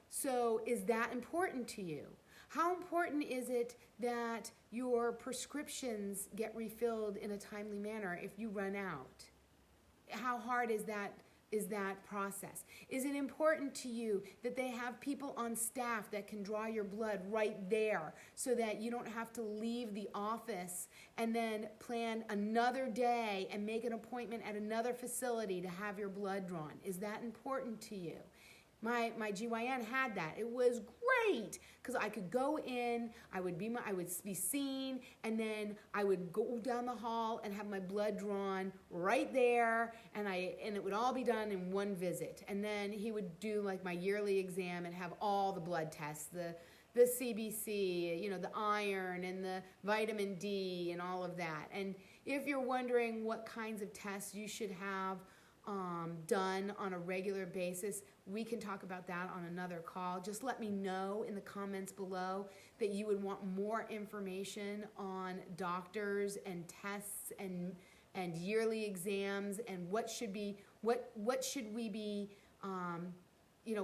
So is that important to you? How important is it that your prescriptions get refilled in a timely manner if you run out? How hard is that process? Is it important to you that they have people on staff that can draw your blood right there so that you don't have to leave the office and then plan another day and make an appointment at another facility to have your blood drawn? Is that important to you? My GYN had that. It was great because I could go in, I would be seen, and then I would go down the hall and have my blood drawn right there, and it would all be done in one visit. And then he would do like my yearly exam and have all the blood tests, the CBC, the iron and the vitamin D and all of that. And if you're wondering what kinds of tests you should have done on a regular basis, we can talk about that on another call. Just let me know in the comments below that you would want more information on doctors and tests and yearly exams and what should we be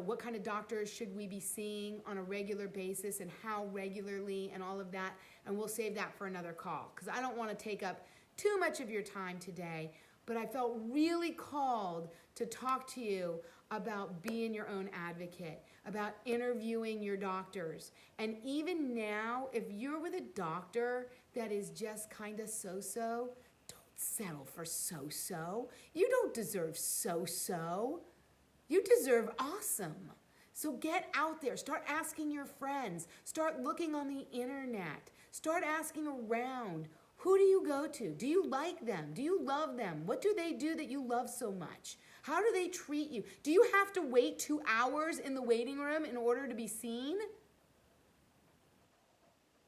what kind of doctors should we be seeing on a regular basis and how regularly and all of that. And we'll save that for another call because I don't want to take up too much of your time today. But I felt really called to talk to you about being your own advocate, about interviewing your doctors. And even now, if you're with a doctor that is just kind of so-so, don't settle for so-so. You don't deserve so-so. You deserve awesome. So get out there. Start asking your friends. Start looking on the internet. Start asking around. Who do you go to? Do you like them? Do you love them? What do they do that you love so much? How do they treat you? Do you have to wait 2 hours in the waiting room in order to be seen?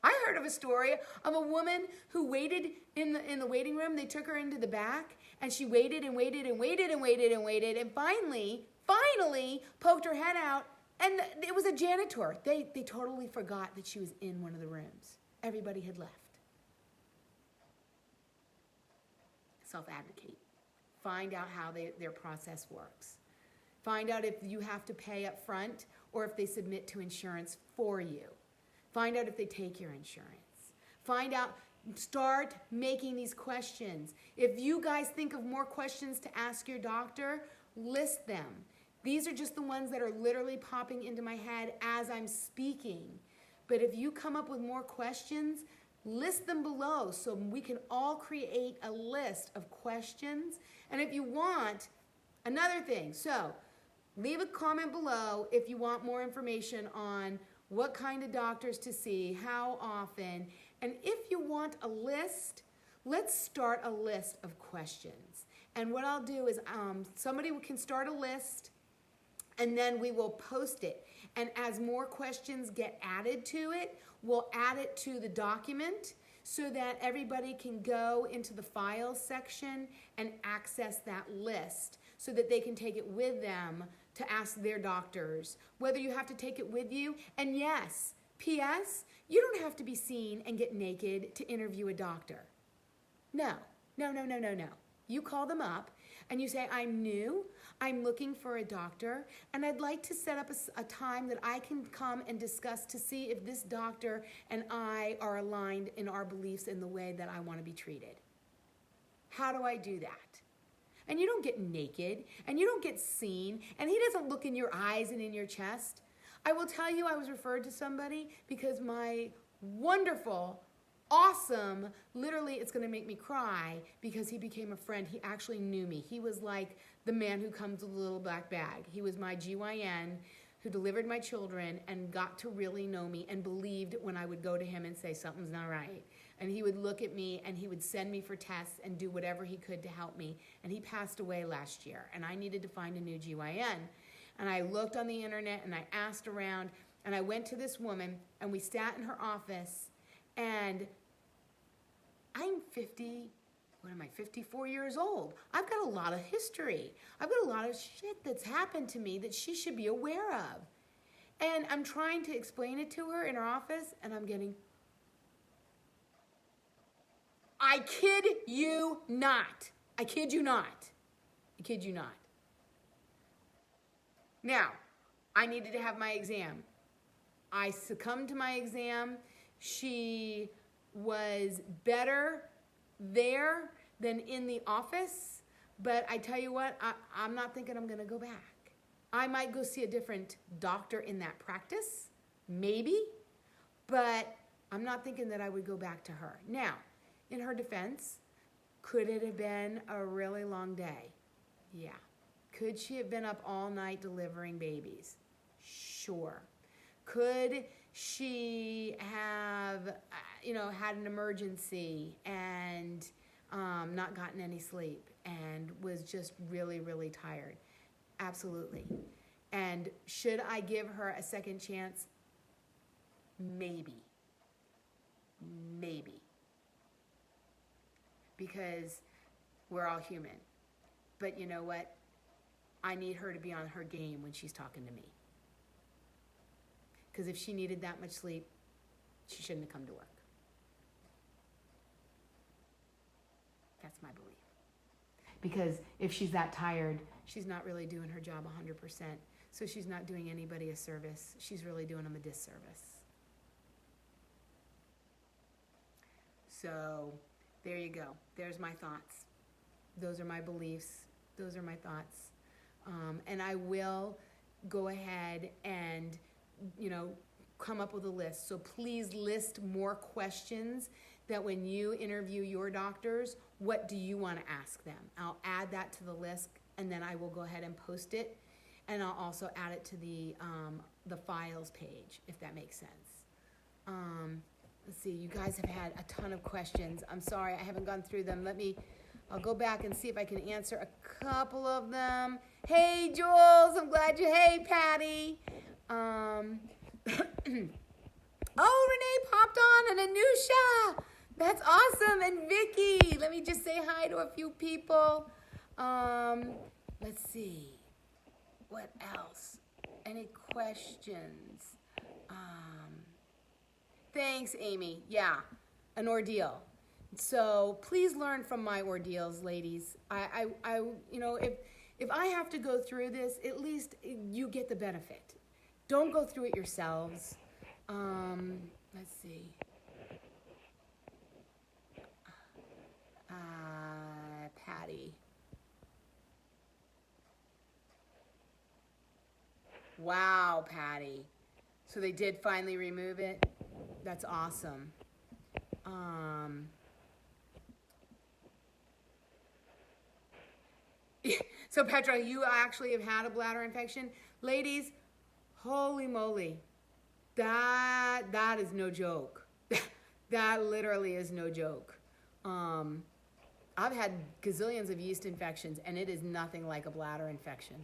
I heard of a story of a woman who waited in the waiting room. They took her into the back, and she waited and waited and waited and waited and waited, and finally poked her head out And it was a janitor. They totally forgot that she was in one of the rooms. Everybody had left. Self-advocate. Find out how their process works. Find out if you have to pay up front or if they submit to insurance for you. Find out if they take your insurance. Find out, start making these questions. If you guys think of more questions to ask your doctor, list them. These are just the ones that are literally popping into my head as I'm speaking. But if you come up with more questions, list them below so we can all create a list of questions. And if you want, another thing, so leave a comment below if you want more information on what kind of doctors to see, how often, and if you want a list, let's start a list of questions. And what I'll do is somebody can start a list and then we will post it. And as more questions get added to it, we'll add it to the document so that everybody can go into the files section and access that list so that they can take it with them to ask their doctors, whether you have to take it with you. And yes, P.S., you don't have to be seen and get naked to interview a doctor. No. You call them up and you say, I'm new, I'm looking for a doctor, and I'd like to set up a time that I can come and discuss to see if this doctor and I are aligned in our beliefs in the way that I want to be treated. How do I do that? And you don't get naked, and you don't get seen, and he doesn't look in your eyes and in your chest. I will tell you I was referred to somebody because my wonderful, awesome, literally it's going to make me cry because he became a friend. He actually knew me. He was like the man who comes with a little black bag. He was my GYN who delivered my children and got to really know me and believed when I would go to him and say something's not right. And he would look at me and he would send me for tests and do whatever he could to help me. And he passed away last year and I needed to find a new GYN. And I looked on the internet and I asked around and I went to this woman and we sat in her office, and I'm 54 years old. I've got a lot of history. I've got a lot of shit that's happened to me that she should be aware of. And I'm trying to explain it to her in her office, and I'm getting, I kid you not. I kid you not. I kid you not. Now, I needed to have my exam. I succumbed to my exam. She was better there than in the office, but I tell you what, I'm not thinking I'm going to go back. I might go see a different doctor in that practice, maybe, but I'm not thinking that I would go back to her. Now, in her defense, could it have been a really long day? Yeah. Could she have been up all night delivering babies? Sure. Could she have, had an emergency and not gotten any sleep and was just really, really tired? Absolutely. And should I give her a second chance? Maybe. Maybe. Because we're all human. But you know what? I need her to be on her game when she's talking to me. Because if she needed that much sleep, she shouldn't have come to work. That's my belief. Because if she's that tired, she's not really doing her job 100%. So she's not doing anybody a service. She's really doing them a disservice. So there you go. There's my thoughts. Those are my beliefs. Those are my thoughts. And I will go ahead and come up with a list. So please list more questions that when you interview your doctors, what do you want to ask them? I'll add that to the list, and then I will go ahead and post it, and I'll also add it to the files page, if that makes sense. Let's see, you guys have had a ton of questions. I'm sorry, I haven't gone through them. I'll go back and see if I can answer a couple of them. Hey, Jules, I'm glad hey, Patty. Oh, Renee popped on, and Anusha. That's awesome. And Vicky. Let me just say hi to a few people. Let's see. What else? Any questions? Thanks, Amy. Yeah, an ordeal. So please learn from my ordeals, ladies. If I have to go through this, at least you get the benefit. Don't go through it yourselves. Let's see. Patty. Wow, Patty. So they did finally remove it? That's awesome. So Petra, you actually have had a bladder infection? Ladies, holy moly. That is no joke. That literally is no joke. I've had gazillions of yeast infections, and it is nothing like a bladder infection.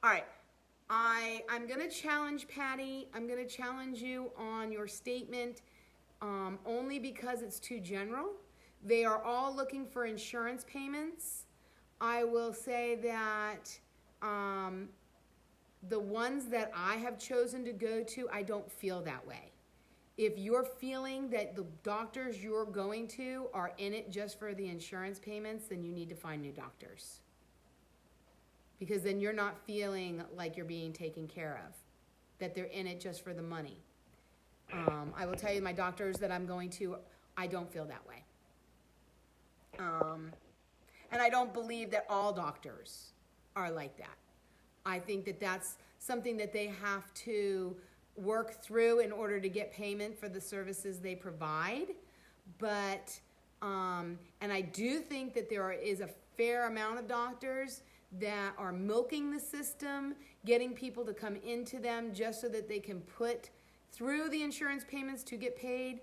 All right. I'm going to challenge Patty. I'm going to challenge you on your statement only because it's too general. They are all looking for insurance payments. I will say that the ones that I have chosen to go to, I don't feel that way. If you're feeling that the doctors you're going to are in it just for the insurance payments, then you need to find new doctors. Because then you're not feeling like you're being taken care of, that they're in it just for the money. I will tell you, my doctors that I'm going to, I don't feel that way. And I don't believe that all doctors are like that. I think that that's something that they have to work through in order to get payment for the services they provide. But, and I do think that there is a fair amount of doctors that are milking the system, getting people to come into them just so that they can put through the insurance payments to get paid.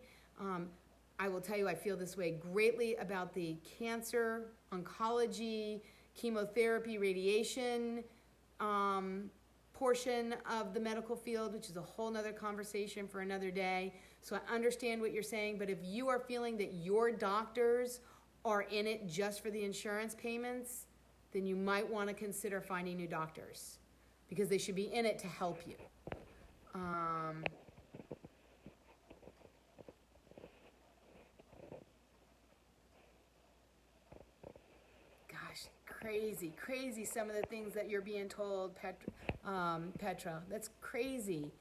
I will tell you, I feel this way greatly about the cancer, oncology, chemotherapy, radiation portion of the medical field, which is a whole nother conversation for another day. So I understand what you're saying, but if you are feeling that your doctors are in it just for the insurance payments, then you might want to consider finding new doctors because they should be in it to help you. Gosh, crazy some of the things that you're being told, Petra. That's crazy.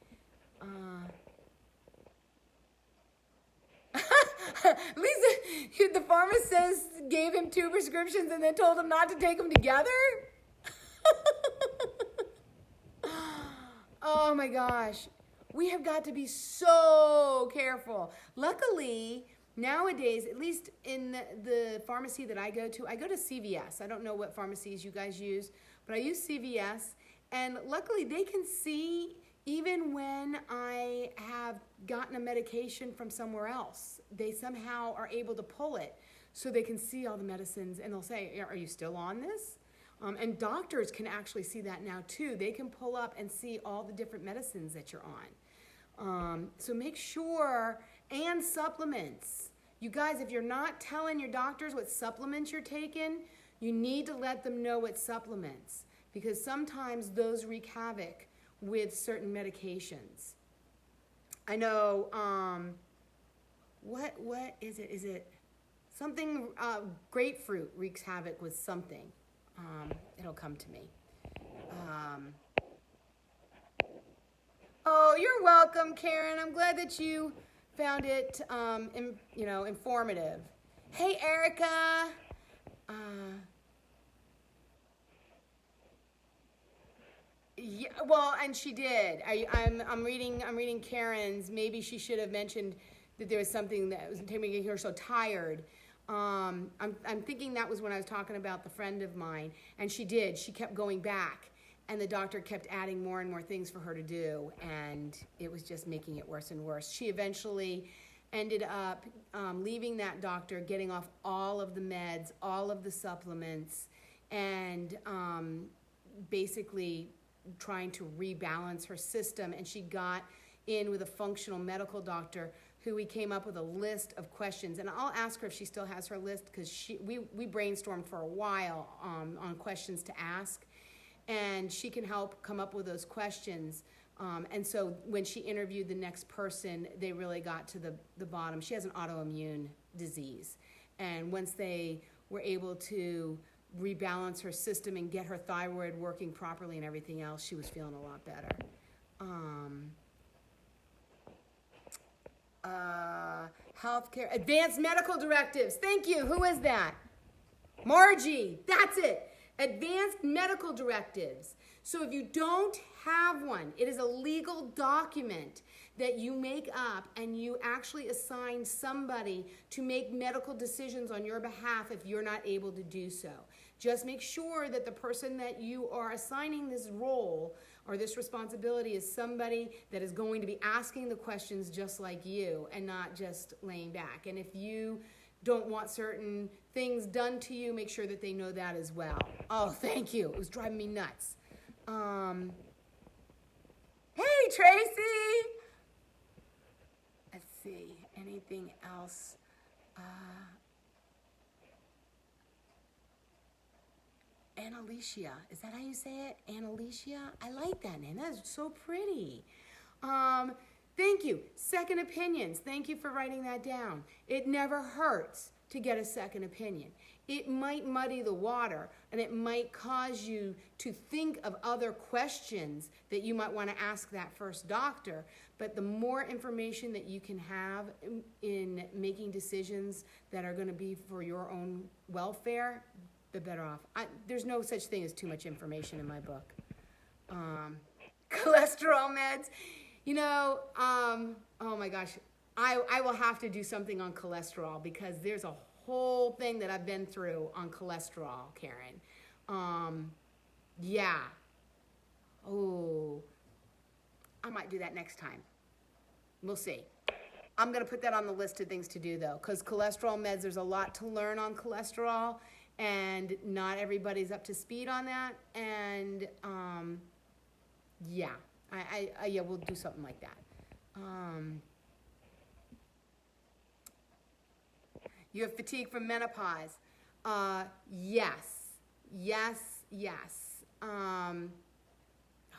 Lisa, the pharmacist gave him 2 prescriptions and then told him not to take them together? Oh my gosh. We have got to be so careful. Luckily, nowadays, at least in the pharmacy that I go to CVS. I don't know what pharmacies you guys use, but I use CVS. And luckily, they can see even when I have gotten a medication from somewhere else. They somehow are able to pull it so they can see all the medicines, and they'll say, are you still on this? And doctors can actually see that now too. They can pull up and see all the different medicines that you're on. So make sure, and supplements. You guys, if you're not telling your doctors what supplements you're taking, you need to let them know what supplements, because sometimes those wreak havoc with certain medications. I know, what is it? Is it something, grapefruit wreaks havoc with something. It'll come to me. Oh, you're welcome, Karen. I'm glad that you found it, informative. Hey, Erica. Yeah, well, and she did. I'm reading Karen's. Maybe she should have mentioned that there was something that was making her so tired. I'm thinking that was when I was talking about the friend of mine, and she did. She kept going back, and the doctor kept adding more and more things for her to do, and it was just making it worse and worse. She eventually ended up leaving that doctor, getting off all of the meds, all of the supplements, and basically trying to rebalance her system. And she got in with a functional medical doctor who we came up with a list of questions. And I'll ask her if she still has her list, because we brainstormed for a while on questions to ask. And she can help come up with those questions. And so when she interviewed the next person, they really got to the bottom. She has an autoimmune disease. And once they were able to rebalance her system and get her thyroid working properly and everything else, she was feeling a lot better. Healthcare, advanced medical directives. Thank you. Who is that? Margie. That's it. Advanced medical directives. So if you don't have one, it is a legal document that you make up, and you actually assign somebody to make medical decisions on your behalf if you're not able to do so. Just make sure that the person that you are assigning this role or this responsibility is somebody that is going to be asking the questions just like you, and not just laying back. And if you don't want certain things done to you, make sure that they know that as well. Oh, thank you. It was driving me nuts. Hey, Tracy. Let's see. Anything else? Annalicia. Is that how you say it? Annalicia? I like that name. That's so pretty. Thank you. Second opinions. Thank you for writing that down. It never hurts to get a second opinion. It might muddy the water, and it might cause you to think of other questions that you might want to ask that first doctor. But the more information that you can have in making decisions that are going to be for your own welfare, the better off. There's no such thing as too much information in my book. Cholesterol meds. You know, oh my gosh, I will have to do something on cholesterol, because there's a whole thing that I've been through on cholesterol, Karen. Yeah. Oh, I might do that next time. We'll see. I'm going to put that on the list of things to do, though, because cholesterol meds, there's a lot to learn on cholesterol, and not everybody's up to speed on that. And yeah, yeah, we'll do something like that. You have fatigue from menopause. Yes.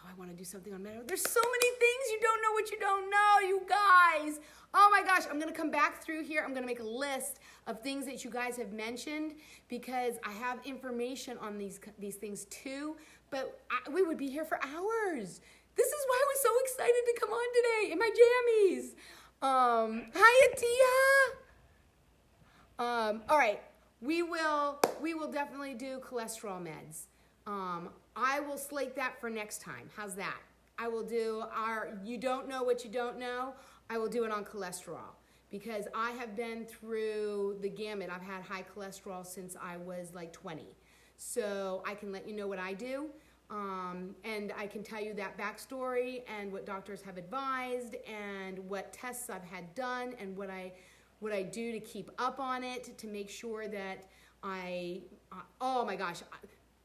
I want to do something on menopause. There's so many things. You don't know what you don't know, you guys. Oh my gosh, I'm going to come back through here. I'm going to make a list of things that you guys have mentioned, because I have information on these things too, but we would be here for hours. This is why I was so excited to come on today in my jammies. Hi, Atia. All right, we will definitely do cholesterol meds. I will slate that for next time. How's that? I will do you don't know what you don't know. I will do it on cholesterol, because I have been through the gamut. I've had high cholesterol since I was like 20. So I can let you know what I do. And I can tell you that backstory and what doctors have advised and what tests I've had done and what I do to keep up on it, to make sure that oh my gosh,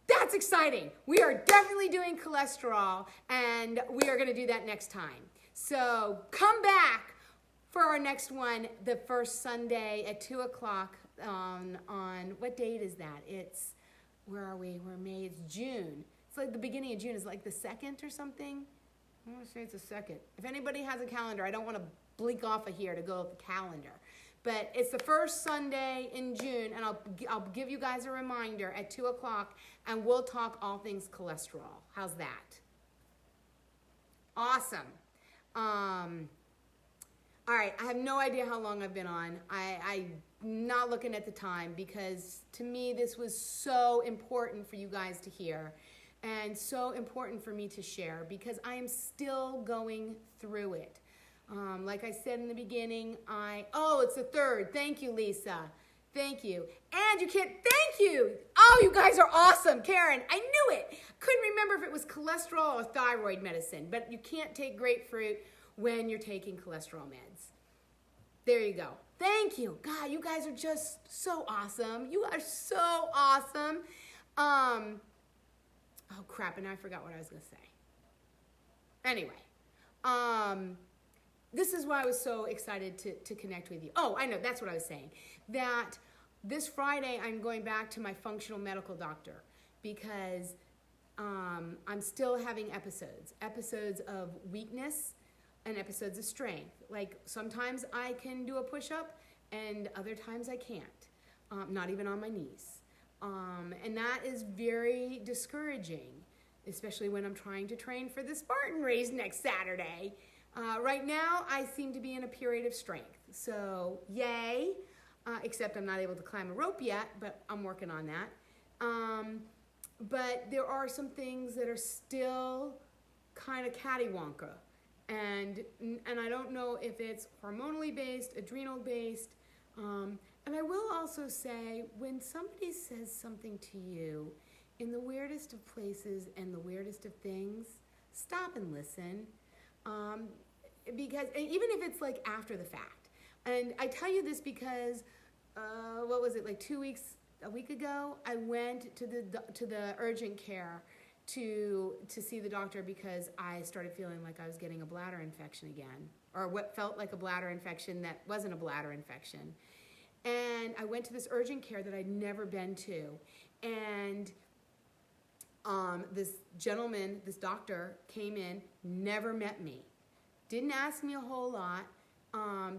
that's exciting. We are definitely doing cholesterol, and we are going to do that next time. So come back for our next one, the first Sunday at 2 o'clock on what date is that? It's, where are we? We're May, it's June. It's like the beginning of June is like the 2nd or something. I want to say it's the 2nd. If anybody has a calendar, I don't want to blink off of here to go with the calendar. But it's the first Sunday in June, and I'll give you guys a reminder at 2 o'clock, and we'll talk all things cholesterol. How's that? Awesome. All right, I have no idea how long I've been on. I'm not looking at the time, because to me this was so important for you guys to hear, and so important for me to share, because I am still going through it. Like I said in the beginning, it's the 3rd. Thank you, Lisa. Thank you. And thank you. Oh, you guys are awesome. Karen, I knew it. Couldn't remember if it was cholesterol or thyroid medicine, but you can't take grapefruit when you're taking cholesterol meds. There you go. Thank you. God, you guys are just so awesome. You are so awesome. Oh, crap, and I forgot what I was going to say. Anyway, this is why I was so excited to connect with you. Oh, I know, that's what I was saying. That this Friday I'm going back to my functional medical doctor because I'm still having episodes of weakness and episodes of strength. Like sometimes I can do a push-up and other times I can't, not even on my knees. And that is very discouraging, especially when I'm trying to train for the Spartan race next Saturday. Right now, I seem to be in a period of strength. So, yay. Except I'm not able to climb a rope yet, but I'm working on that. But there are some things that are still kind of cattywampus. And I don't know if it's hormonally based, adrenal based. And I will also say, when somebody says something to you in the weirdest of places and the weirdest of things, stop and listen. Because even if it's like after the fact. And I tell you this because, what was it, like a week ago, I went to the urgent care to see the doctor because I started feeling like I was getting a bladder infection again, or what felt like a bladder infection that wasn't a bladder infection. And I went to this urgent care that I'd never been to. And this gentleman, this doctor, came in, never met me, didn't ask me a whole lot,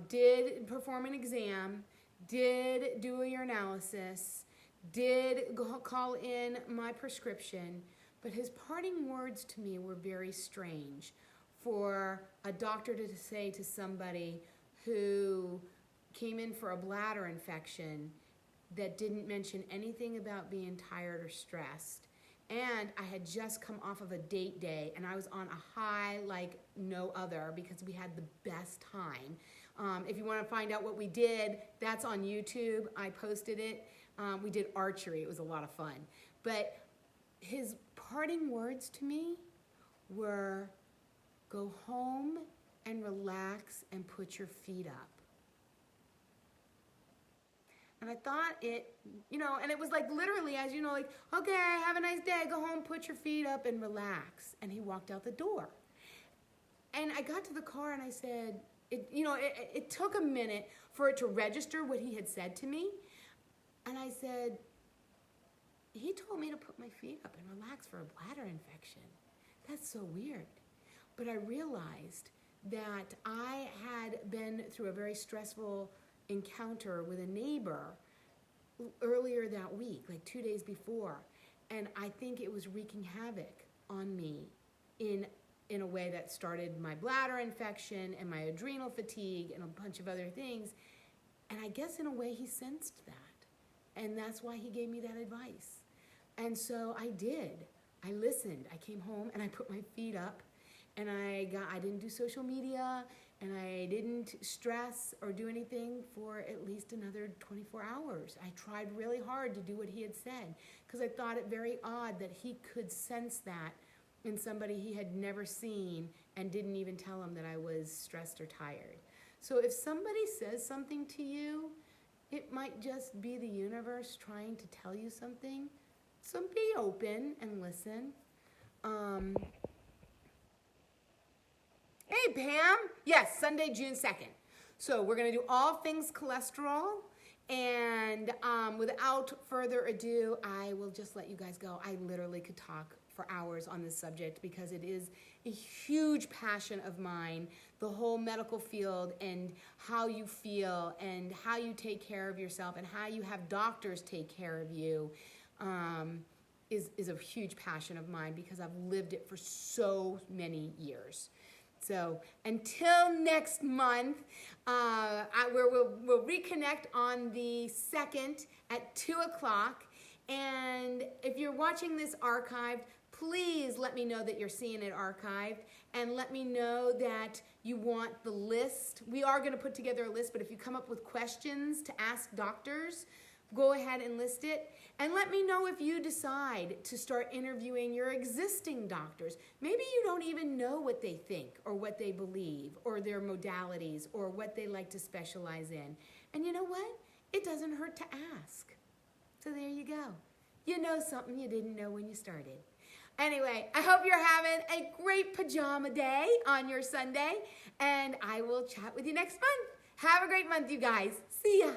did perform an exam, did do a urinalysis, did call in my prescription, but his parting words to me were very strange for a doctor to say to somebody who came in for a bladder infection that didn't mention anything about being tired or stressed. And I had just come off of a date day and I was on a high like no other because we had the best time. If you want to find out what we did, that's on YouTube. I posted it. We did archery. It was a lot of fun. But his parting words to me were, go home and relax and put your feet up. And I thought it, and it was like literally, as you know, like, okay, have a nice day, go home, put your feet up and relax. And he walked out the door. And I got to the car and I said, it took a minute for it to register what he had said to me. And I said, he told me to put my feet up and relax for a bladder infection. That's so weird. But I realized that I had been through a very stressful encounter with a neighbor earlier that week, like 2 days before. And I think it was wreaking havoc on me in a way that started my bladder infection and my adrenal fatigue and a bunch of other things. And I guess in a way he sensed that. And that's why he gave me that advice. And so I did. I listened. I came home and I put my feet up and I didn't do social media and I didn't stress or do anything for at least another 24 hours. I tried really hard to do what he had said because I thought it very odd that he could sense that in somebody he had never seen and didn't even tell him that I was stressed or tired. So if somebody says something to you, it might just be the universe trying to tell you something. So be open and listen. Hey, Pam. Yes, Sunday, June 2nd. So we're going to do all things cholesterol. And without further ado, I will just let you guys go. I literally could talk for hours on this subject because it is a huge passion of mine, the whole medical field and how you feel and how you take care of yourself and how you have doctors take care of you is a huge passion of mine because I've lived it for so many years. So until next month, we'll reconnect on the 2nd at 2 o'clock. And if you're watching this archived, please let me know that you're seeing it archived and let me know that you want the list. We are going to put together a list, but if you come up with questions to ask doctors, go ahead and list it. And let me know if you decide to start interviewing your existing doctors. Maybe you don't even know what they think or what they believe or their modalities or what they like to specialize in. And you know what? It doesn't hurt to ask. So there you go. You know something you didn't know when you started. Anyway, I hope you're having a great pajama day on your Sunday, and I will chat with you next month. Have a great month, you guys. See ya.